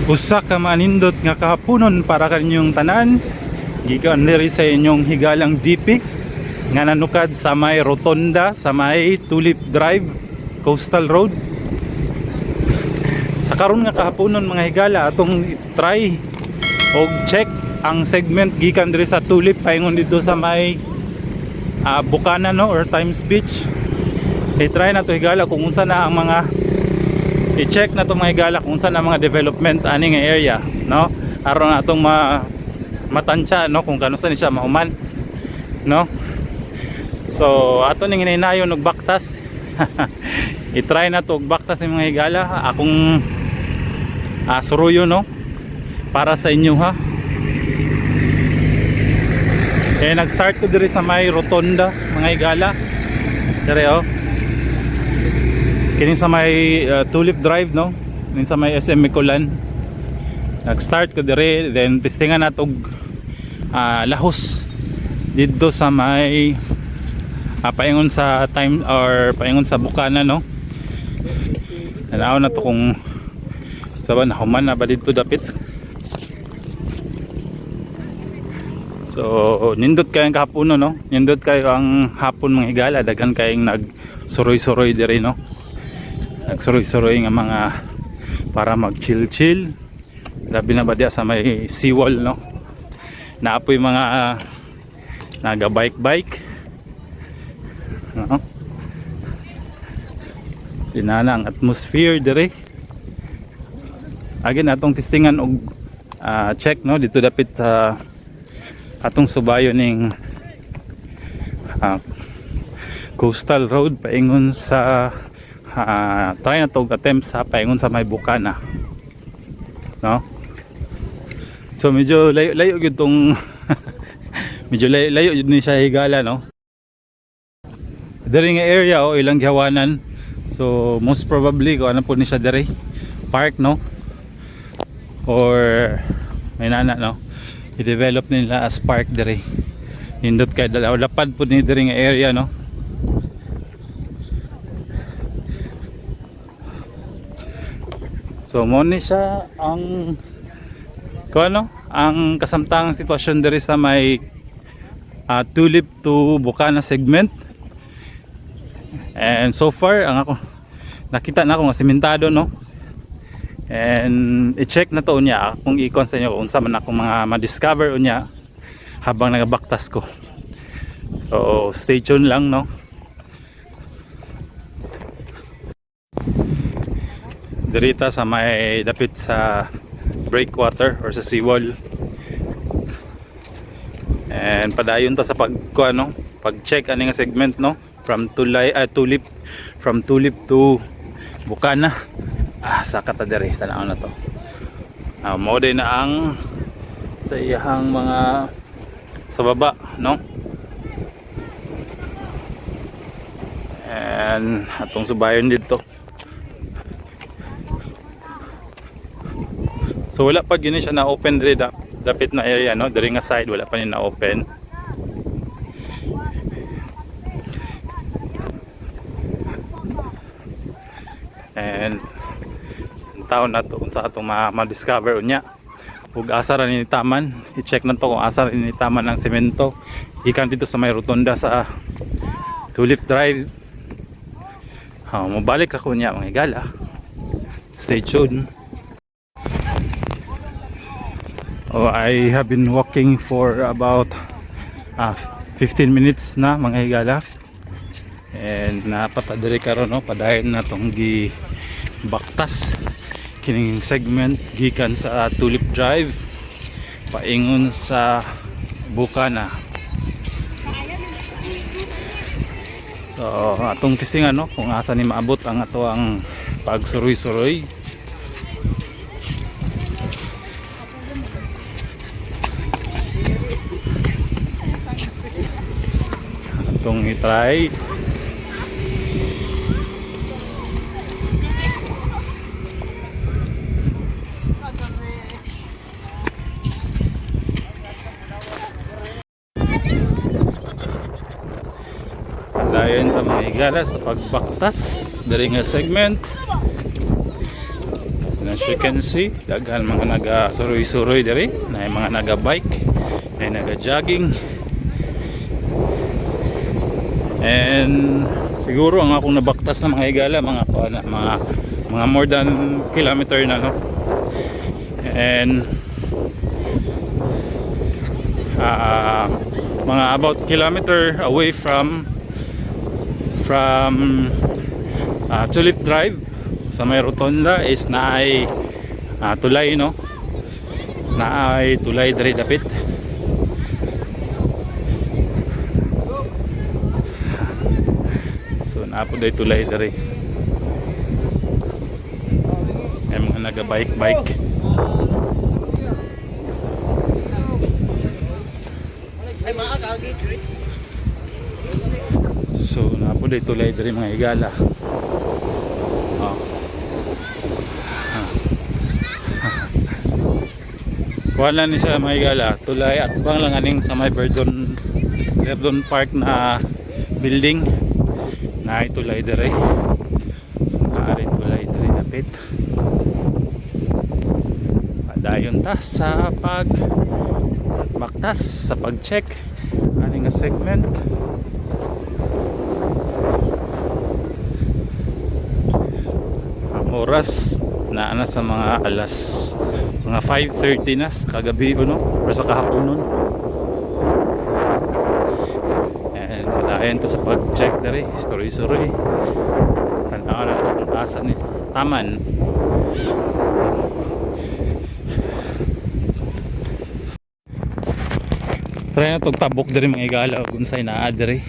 Usa ka manindot nga kahaponon para kanyong tanan gikan diri sa inyong higalang DP nga nanukad sa may rotonda sa may Tulip Drive Coastal Road. Sa karon nga kahaponon mga higala atong try og check ang segment gikan diri sa Tulip paingon dito sa may Bukana no or Times Beach. I-try na to higala kung unsa na ang mga i-check na itong mga higala kung saan ang mga development aning area no aron na itong matansya no kung kano saan siya mahuman no. So ato ning hinaynayon og baktas i-try na to og baktas ng mga higala akong suruyo no para sa inyo ha. Nag-start ko diri sa may rotonda mga higala diri oh. Kini sa may Tulip Drive no, kini sa may SM Mikulan. Nag-start ko dire, then testingan nato lahos dito sa may paingon sa time or paingon sa Bukana no. Tanaw na to kung saban human na ba dito dapit. So nindot kayong kahapono no, nindot kayo ang hapon mga higala, daghan kayong nagsuroy-suroy dire no. Nagsuroy-suroy nga mga para mag chill labi na ba diya sa may seawall no. Naapoy mga naga bike no? Dinana ang atmosphere dire again atong testingan og check no dito dapit sa atong subayo ning Coastal Road paingon sa try na to attempt sa paingon sa may Bukana no. So medyo layo gyud tong medyo layo gyud ni siya higala no. Diri nga area o ilang gihawanan, so most probably ko ano po ni siya diri park no or may nana no i-develop nila as park diri nindot kay lapad po ni diri nga area no. So mo ni siya ang kuno ang kasamtang sitwasyon diri sa may Tulip to Bukana segment. And so far ang ako nakita na ako nga sementado no. And i-check na to unya kung i-con sa inyo kung sa man akong mga ma-discover unya habang nagabaktas ko. So stay tuned lang no. Dirita sa may dapit sa breakwater or sa seawall. And padayon ta sa pag-check ani nga segment no from Tulip to Bukana. Saka ta diri tanaw na to. Mao din na ang sa iyang mga sa baba no. And atong subayon dito. So wala pa gini siya na open diri dapit na area no, diri nga side wala pa ni na open. And taon na to kung sa atong ma-discover unya ug asa ra ni taman, i-check na to kung asa ra ni taman ang semento ikan dito sa may rotonda sa Tulip Drive. Mabalik ako niya mga higala. Stay tuned. I have been walking for about 15 minutes na mga higala. And napapadiri karon no, padayon na tong baktas kining segment gikan sa Tulip Drive paingon sa Bukana. So atong testingan no kung asa ni maabot ang ato ang pagsuroy-suroy. Atong i-try. dayon sa mga higala sa pagbaktas diri nga segment. As you can see, daghan mga naga-suroy-suroy diri, na mga naga-bike, na naga-jogging. And siguro ang akong nabaktas na mga higala mga more than kilometer na, no. And mga about kilometer away from Tulip Drive sa may rotonda is naay tulay, no, naay tulay diri dapit. So naapo day tulay diri, ay mga naga bike. So naapo day tulay diri mga higala. Wala ni sa mga higala, tulay at bang lang aning sa may Verdon Park na building na tulay diri. So naari tulay diri dapit. Padayon ta sa baktas, sa pag-check aning segment. Ang oras na sa mga mga 5:30 na kagabi, no, o sa kahapon nun. And padayon to sa pag-check diri, suroy tanaw na to kung asa ni taman. Try na tong tabok diri mga higala kung unsay naa diri.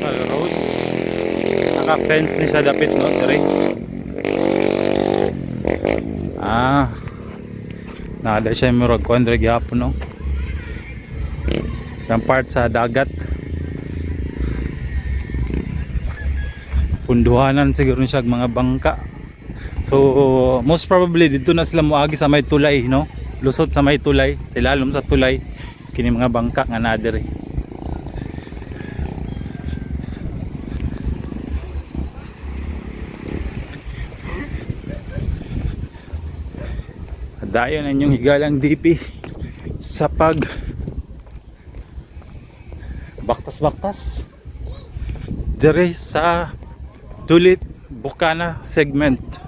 Road, naka-fence ni siya dapit, no, diri. Nada siya murag kuan diri gyapon, no. Ang part sa dagat. Punduhanan siguro siya mga bangka. So most probably dito na sila moagi sa may tulay, no. Lusot sa may tulay, sa ilalom sa tulay kini mga bangka nga naa diri. Dayon ang inyong higalang DP sa pag baktas dire sa Tulip Bukana segment.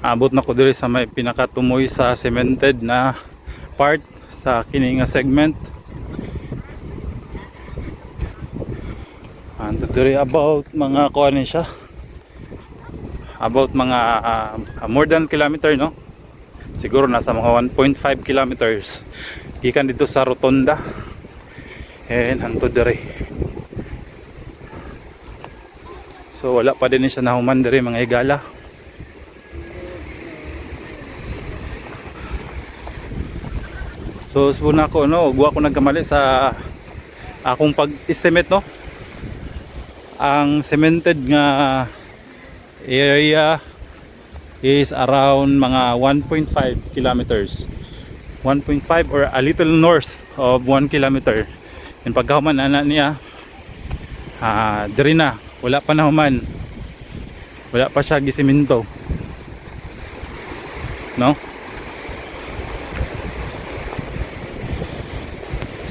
Naabot na ko diri sa may pinakatumoy sa cemented na part sa kini nga segment. Ando diri about mga kuan ni siya, about mga more than kilometer, no, siguro nasa mga 1.5 kilometers gikan dito sa rotonda and hanto diri. So wala pa din siya nahuman diri mga higala. So spuna ko, no, ugwa ko nagkamali sa akong pag-estimate, no. Ang cemented nga area is around mga 1.5 kilometers. 1.5 or a little north of 1 kilometer. And pagkahuman ana niya, diri na, wala pa nahuman. Wala pa siya gisiminto, no.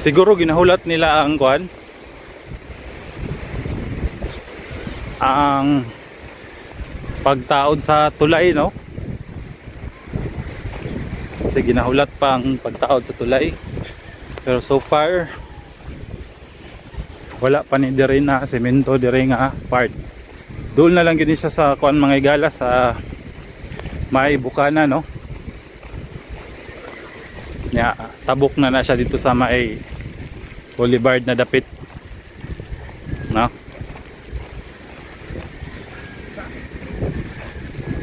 Siguro ginahulat nila ang kuan, ang pagtaod sa tulay, no. Kasi ginahulat pa ang pagtaod sa tulay. Pero so far wala pa ni diri na semento diri nga part. Doon na lang gini siya sa kuan mga higala sa may Bukana, no. nya tabok na siya dito sa may boulevard na dapit, no?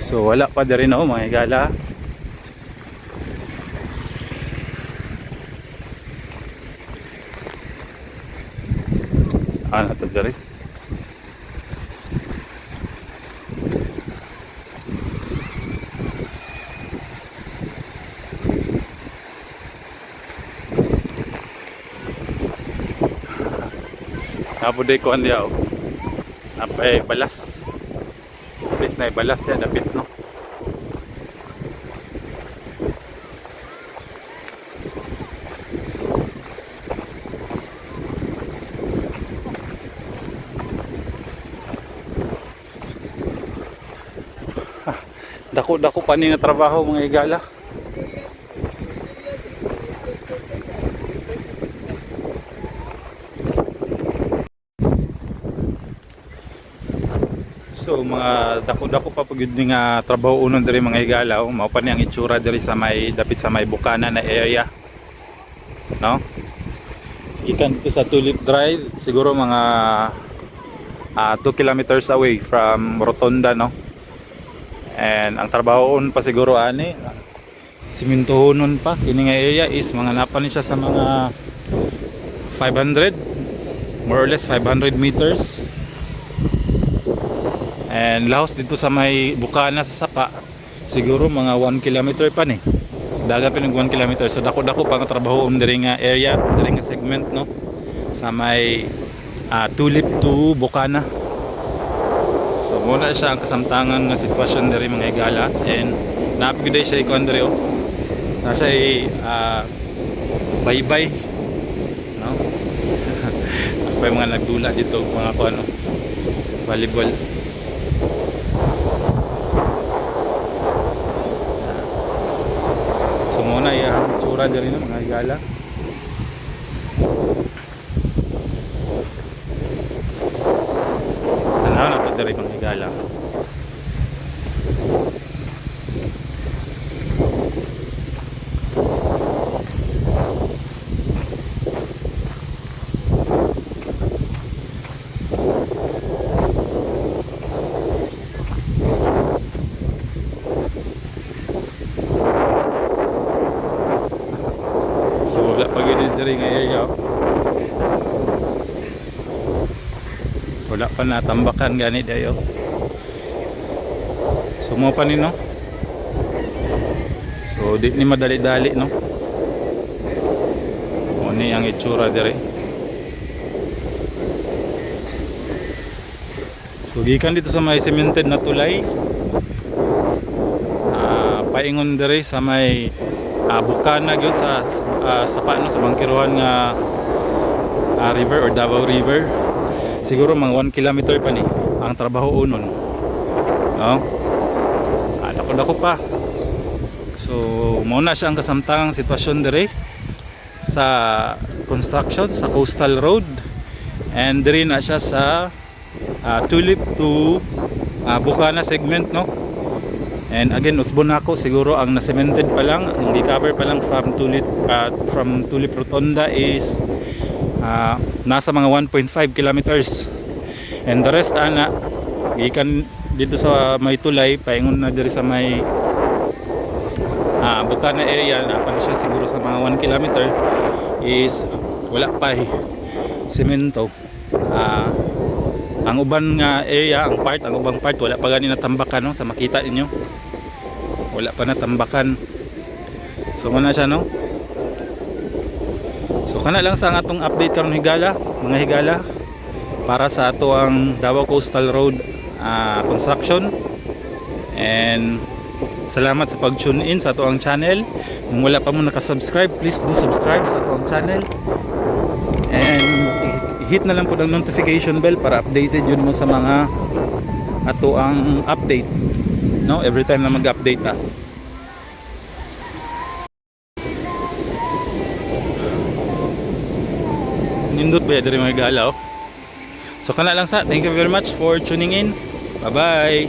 So wala pa din oh mga higala. Ano to diri? Nabuday ko andiya oh. Napay balas. At least na balas dia dapit no. Dako pa ni nga trabaho mga higala. So mga dako pa pagud ni nga trabaho unon diri mga higala, mao pa ni ang itsura diri sa may dapit sa may bukana na area. No? Ikan dito sa Tulip Drive, siguro mga 2 kilometers away from Rotonda, no? And ang trabahoon pa siguro ani simintohonon pa kini nga area is mga napan siya sa mga 500, more or less 500 meters. And lahos dito sa may bukana sa Sapa siguro mga 1 kilometer pa ni. Daga pa ng 1 kilometer. So dako pa ang trabahoon diri nga area, diri nga segment, no? Sa may Tulip to Bukana. So muna siya ang kasamtangan nga sitwasyon diri mga higala, and naapigday siya ikuan diri oh. Nasa bye-bye, no? May mga nagdula dito mga kuan oh, volleyball. So muna yung tsura diri no mga higala. Ano na to diri mga higala. So wala pa gid diri nga area. Wala pa natambakan gani dayo. Sumo pa ni no. So di ni madali-dali no. Oni ang itsura diri. So gikan dito sa may cemented na tulay. Paingon diri sa may bukana gyud sa paano sa bangkiruhan nga river or Davao River. Siguro mga 1 kilometer pa ni ang trabaho unon, no? Dako pa. So mao na siya ang kasamtangang sitwasyon diri sa construction sa Coastal Road, and diri na siya sa Tulip to Bukana segment, no? And again, usbon ako siguro ang na-cemented pa lang, ang di-cover pa lang from Tulip Rotonda is nasa mga 1.5 kilometers, and the rest ana gikan dito sa may tulay paingon na diri sa may Bukana area na pa siya siguro sa mga 1 kilometer is wala pa semento. Ang uban nga area, ang ubang part wala pa gani natambakan, no? Sa makita ninyo wala pa natambakan. So muna siya, no? So kana lang sa atong update karon higala, mga higala, para sa ato ang Davao Coastal Road construction. And salamat sa pag-tune in sa ato ang channel. Kung wala pa mo nakasubscribe, please do subscribe sa ato ang channel. And hit na lang po ang notification bell para updated yun mo sa mga ato ang update, no? Every time na mag-update nindot ba diri mga higala oh. So kana lang sa, thank you very much for tuning in. Bye bye.